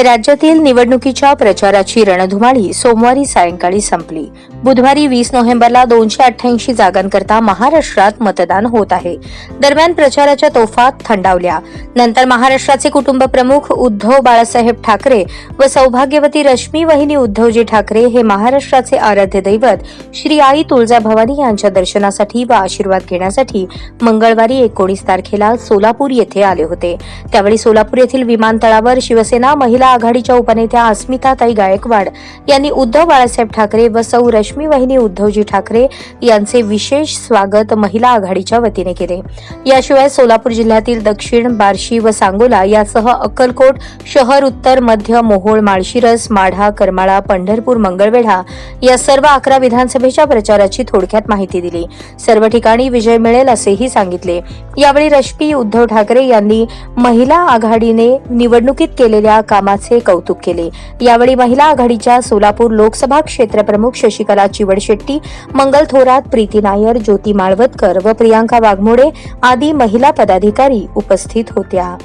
राज्यातील निवडणुकीच्या प्रचाराची रणधुमाळी सोमवारी सायंकाळी संपली. बुधवारी 20 नोव्हेंबरला 288 जागांकरता महाराष्ट्रात मतदान होत आहे. दरम्यान प्रचाराच्या तोफा थंडावल्या. नंतर महाराष्ट्राचे कुटुंब प्रमुख उद्धव बाळासाहेब ठाकरे व सौभाग्यवती रश्मी वहिनी उद्धवजी ठाकरे हे महाराष्ट्राचे आराध्य दैवत श्री आई तुळजाभवानी यांच्या दर्शनासाठी व आशीर्वाद घेण्यासाठी मंगळवारी 19 तारखेला सोलापूर येथे आले होते. त्यावेळी सोलापूर येथील विमानतळावर शिवसेना महिला आघाडीच्या उपनेत्या अस्मिताताई गायकवाड यांनी उद्धव बाळासाहेब ठाकरे व सौ रश्मी वहिनी उद्धवजी ठाकरे यांचे विशेष स्वागत महिला आघाडीच्या वतीने केले. याशिवाय सोलापूर जिल्ह्यातील दक्षिण, बार्शी व सांगोला यासह अक्कलकोट शहर, उत्तर, मध्य, मोहोळ, माळशिरस, माढा, करमाळा, पंढरपूर, मंगळवेढा या सर्व 11 विधानसभेच्या प्रचाराची थोडक्यात माहिती दिली. सर्व ठिकाणी विजय मिळेल असेही सांगितले. यावेळी रश्मी उद्धव ठाकरे यांनी महिला आघाडीने निवडणुकीत केलेल्या कामाचे कौतुक केले. यावेळी महिला आघाडीच्या सोलापूर लोकसभा क्षेत्रप्रमुख शशिकला चिवडशेट्टी, मंगल थोरात, प्रीती नायर, ज्योती माळवतकर व प्रियांका वाघमोडे आदी महिला पदाधिकारी उपस्थित होत्या.